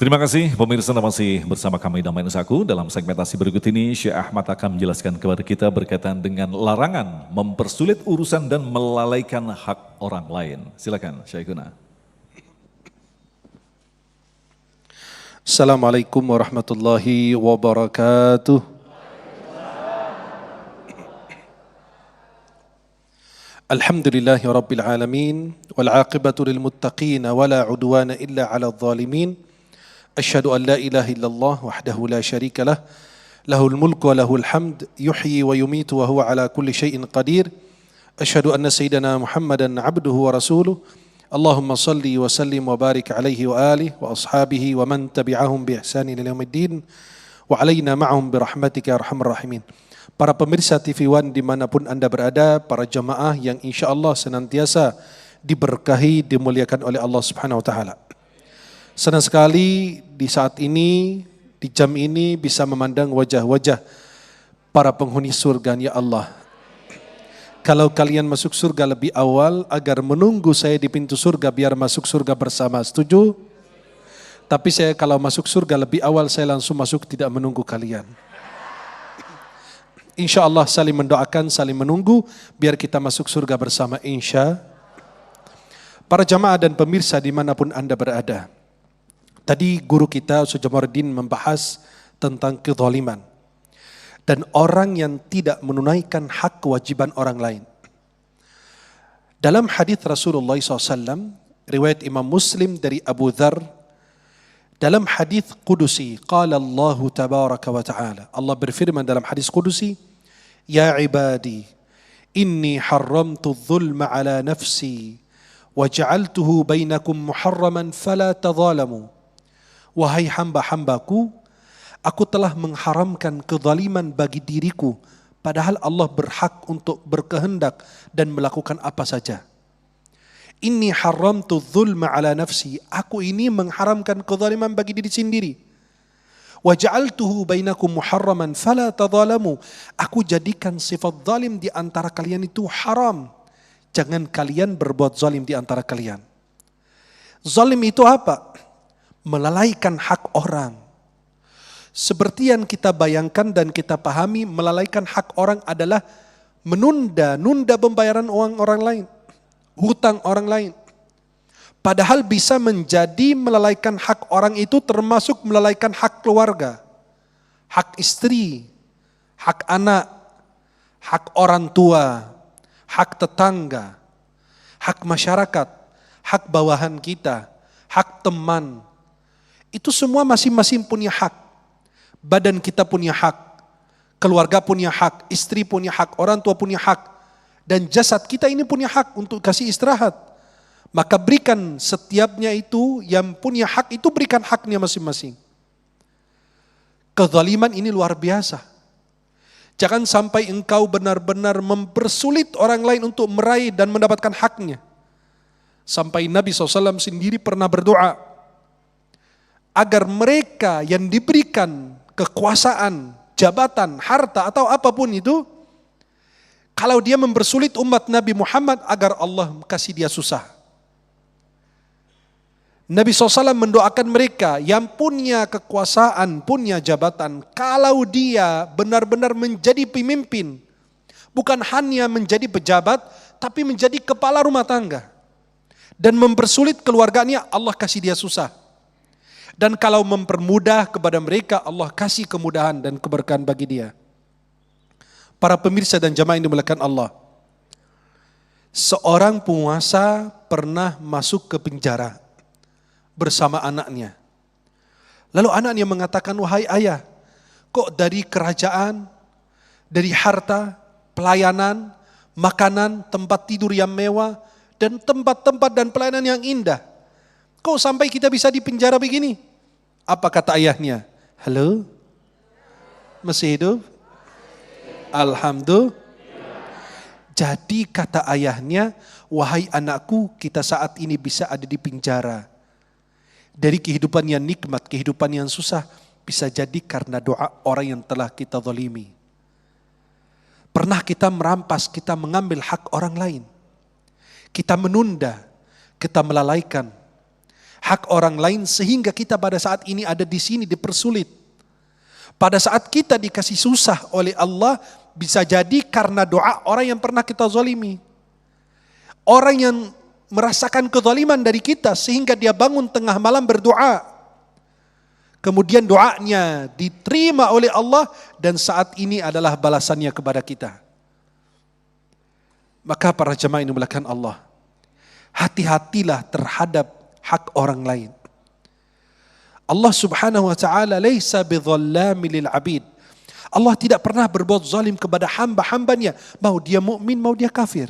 Terima kasih pemirsa, masih bersama kami Damai Nusaku. Dalam segmentasi berikut ini Syekh Ahmad akan menjelaskan kepada kita berkaitan dengan larangan mempersulit urusan dan melalaikan hak orang lain. Silakan Syekhuna. Assalamualaikum warahmatullahi wabarakatuh. Alhamdulillahi rabbil alamin wal aqibatu lil muttaqin wala udwana illa 'alal zalimin. Asyhadu an la ilaha illallah wahdahu la syarika lah, lahul mulku wa lahul hamd, yuhyi wa yumitu wa huwa ala kulli syai'in qadir. Asyhadu anna sayyidana Muhammadan 'abduhu wa rasuluh. Allahumma salli wa sallim wa barik alaihi wa alihi wa ashabihi wa man tabi'ahum bi ihsanin ila yaumiddin wa alaina ma'hum bi rahmatika ya arhamar rahimin. Para pemirsa TV One dimanapun Anda berada, para jamaah yang insya Allah senantiasa diberkahi, dimuliakan oleh Allah Subhanahu Wa Taala. Senang sekali di saat ini, di jam ini bisa memandang wajah-wajah para penghuni surga. Ya Allah, kalau kalian masuk surga lebih awal agar menunggu saya di pintu surga biar masuk surga bersama, setuju? Tapi saya kalau masuk surga lebih awal saya langsung masuk, tidak menunggu kalian. Insya Allah saling mendoakan, saling menunggu biar kita masuk surga bersama insya. Para jamaah dan pemirsa dimanapun Anda berada. Tadi guru kita Ustaz Jamaluddin membahas tentang kezaliman dan orang yang tidak menunaikan hak kewajiban orang lain. Dalam hadis Rasulullah SAW, riwayat Imam Muslim dari Abu Dzar, dalam hadis Qudusi, qala Allah tabaraka wa ta'ala, Allah berfirman dalam hadis Qudusi, ya ibadi, inni haramtu dzulma ala nafsi, wa ja'altuhu bainakum muharraman fala tadzalamu. Wahai hamba-hambaku, aku telah mengharamkan kezaliman bagi diriku, padahal Allah berhak untuk berkehendak dan melakukan apa saja. Inni haramtu dzulma ala nafsi, aku ini mengharamkan kezaliman bagi diri sendiri. Wa ja'altuhu bainakum muharraman fala tadzalamu, aku jadikan sifat zalim di antara kalian itu haram. Jangan kalian berbuat zalim di antara kalian. Zalim itu apa? Melalaikan hak orang. Seperti yang kita bayangkan dan kita pahami, melalaikan hak orang adalah menunda pembayaran uang orang lain, hutang orang lain. Padahal bisa menjadi melalaikan hak orang itu termasuk melalaikan hak keluarga, hak istri, hak anak, hak orang tua, hak tetangga, hak masyarakat, hak bawahan kita, hak teman. Itu semua masing-masing punya hak. Badan kita punya hak, keluarga punya hak, istri punya hak, orang tua punya hak, dan jasad kita ini punya hak untuk kasih istirahat. Maka berikan setiapnya itu, yang punya hak itu berikan haknya masing-masing. Kezaliman ini luar biasa. Jangan sampai engkau benar-benar mempersulit orang lain untuk meraih dan mendapatkan haknya. Sampai Nabi SAW sendiri pernah berdoa agar mereka yang diberikan kekuasaan, jabatan, harta atau apapun itu, kalau dia mempersulit umat Nabi Muhammad agar Allah kasih dia susah. Nabi SAW mendoakan mereka yang punya kekuasaan, punya jabatan, kalau dia benar-benar menjadi pemimpin, bukan hanya menjadi pejabat, tapi menjadi kepala rumah tangga, dan mempersulit keluarganya, Allah kasih dia susah. Dan kalau mempermudah kepada mereka, Allah kasih kemudahan dan keberkahan bagi dia. Para pemirsa dan jamaah yang dimuliakan Allah, seorang penguasa pernah masuk ke penjara bersama anaknya. Lalu anaknya mengatakan, wahai ayah, kok dari kerajaan, dari harta, pelayanan, makanan, tempat tidur yang mewah, dan tempat-tempat dan pelayanan yang indah, kok sampai kita bisa di penjara begini? Apa kata ayahnya? Halo? Masih hidup? Alhamdulillah. Jadi kata ayahnya, wahai anakku, kita saat ini bisa ada di penjara. Dari kehidupan yang nikmat, kehidupan yang susah, bisa jadi karena doa orang yang telah kita zalimi. Pernah kita merampas, kita mengambil hak orang lain. Kita menunda, kita melalaikan. hak orang lain sehingga kita pada saat ini ada di sini dipersulit. Pada saat kita dikasih susah oleh Allah, bisa jadi karena doa orang yang pernah kita zalimi. Orang yang merasakan kezaliman dari kita sehingga dia bangun tengah malam berdoa. Kemudian doanya diterima oleh Allah dan saat ini adalah balasannya kepada kita. Maka para jemaah ini dimuliakan Allah, hati-hatilah terhadap hak orang lain. Allah subhanahu wa ta'ala laisa bidzallami lil abid. Allah tidak pernah berbuat zalim kepada hamba-hambanya, mau dia mukmin mau dia kafir.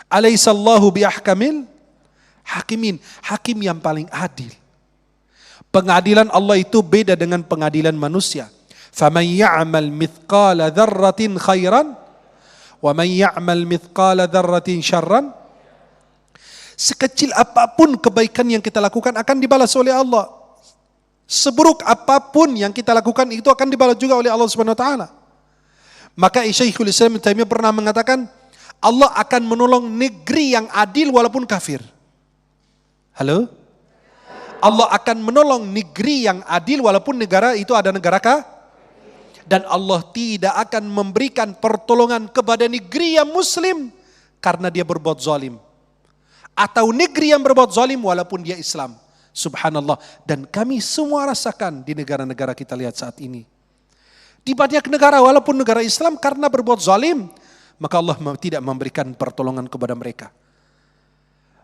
Alaisallahu biahkamil hakimin, hakim yang paling adil. Pengadilan Allah itu beda dengan pengadilan manusia. Faman ya'mal mithqala dzarratin khairan wa man ya'mal mithqala dzarratin syarran. Sekecil apapun kebaikan yang kita lakukan akan dibalas oleh Allah. Seburuk apapun yang kita lakukan itu akan dibalas juga oleh Allah Subhanahu wa taala. Maka Syekhul Islam Ibnu Taimiyah pernah mengatakan, Allah akan menolong negeri yang adil walaupun kafir. Halo? Allah akan menolong negeri yang adil walaupun negara itu ada negara dan Allah tidak akan memberikan pertolongan kepada negeri yang muslim karena dia berbuat zalim. Atau negeri yang berbuat zalim walaupun dia Islam. Subhanallah. Dan kami semua rasakan di negara-negara kita lihat saat ini. Di banyak negara walaupun negara Islam karena berbuat zalim, maka Allah tidak memberikan pertolongan kepada mereka.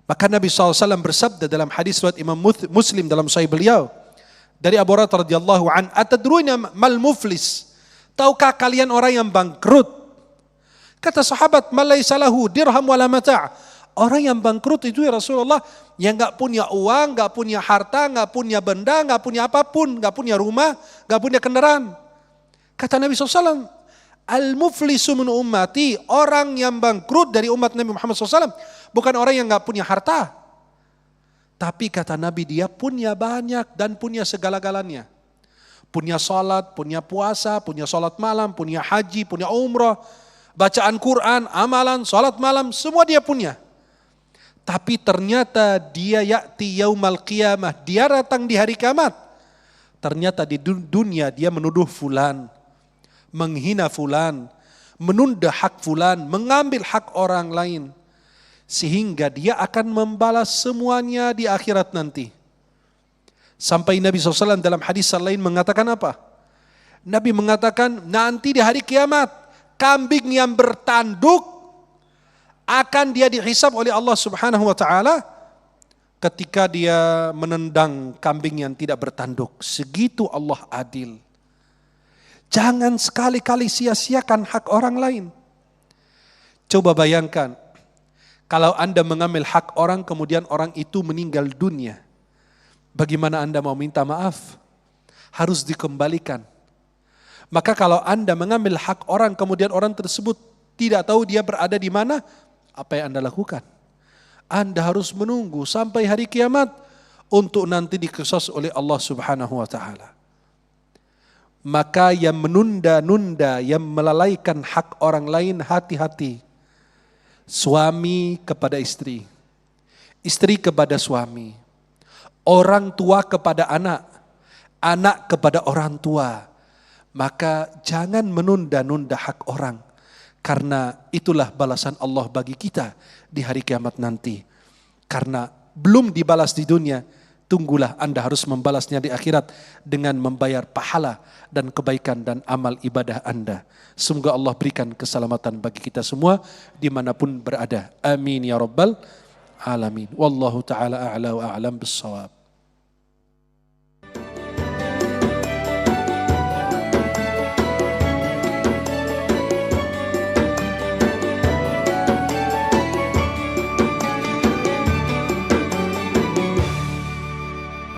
Maka Nabi SAW bersabda dalam hadis riwayat Imam Muslim dalam Sahih beliau dari Abu Hurairah radhiyallahu an, atadruna mal muflis? Tahukah kalian orang yang bangkrut? Kata sahabat, mal laisa lahu dirham wala mata'. Orang yang bangkrut itu ya Rasulullah, yang enggak punya uang, enggak punya harta, enggak punya benda, enggak punya apapun, enggak punya rumah, enggak punya kendaraan. Kata Nabi SAW, al-muflisu min ummati, orang yang bangkrut dari umat Nabi Muhammad SAW, bukan orang yang enggak punya harta. Tapi kata Nabi, dia punya banyak dan punya segala-galanya. Punya salat, punya puasa, punya salat malam, punya haji, punya umrah, bacaan Quran, amalan, salat malam, semua dia punya. Tapi ternyata dia ya'ti yaumal qiyamah, dia datang di hari kiamat. Ternyata di dunia dia menuduh fulan, menghina fulan, menunda hak fulan, mengambil hak orang lain. Sehingga dia akan membalas semuanya di akhirat nanti. Sampai Nabi SAW dalam hadis lain mengatakan apa? Nabi mengatakan nanti di hari kiamat, kambing yang bertanduk akan dia dihisab oleh Allah Subhanahu wa taala ketika dia menendang kambing yang tidak bertanduk. Segitu Allah adil. Jangan sekali-kali sia-siakan hak orang lain. Coba bayangkan, kalau Anda mengambil hak orang kemudian orang itu meninggal dunia, bagaimana Anda mau minta maaf? Harus dikembalikan. Maka kalau Anda mengambil hak orang kemudian orang tersebut tidak tahu dia berada di mana, apa yang Anda lakukan? Anda harus menunggu sampai hari kiamat untuk nanti diqisas oleh Allah Subhanahu wa taala. Maka yang menunda-nunda, yang melalaikan hak orang lain, hati-hati. Suami kepada istri, istri kepada suami, orang tua kepada anak, anak kepada orang tua. Maka jangan menunda-nunda hak orang. Karena itulah balasan Allah bagi kita di hari kiamat nanti. Karena belum dibalas di dunia, tunggulah Anda harus membalasnya di akhirat dengan membayar pahala dan kebaikan dan amal ibadah Anda. Semoga Allah berikan keselamatan bagi kita semua dimanapun berada. Amin ya rabbal alamin. Wallahu ta'ala a'la wa a'lam bissawab.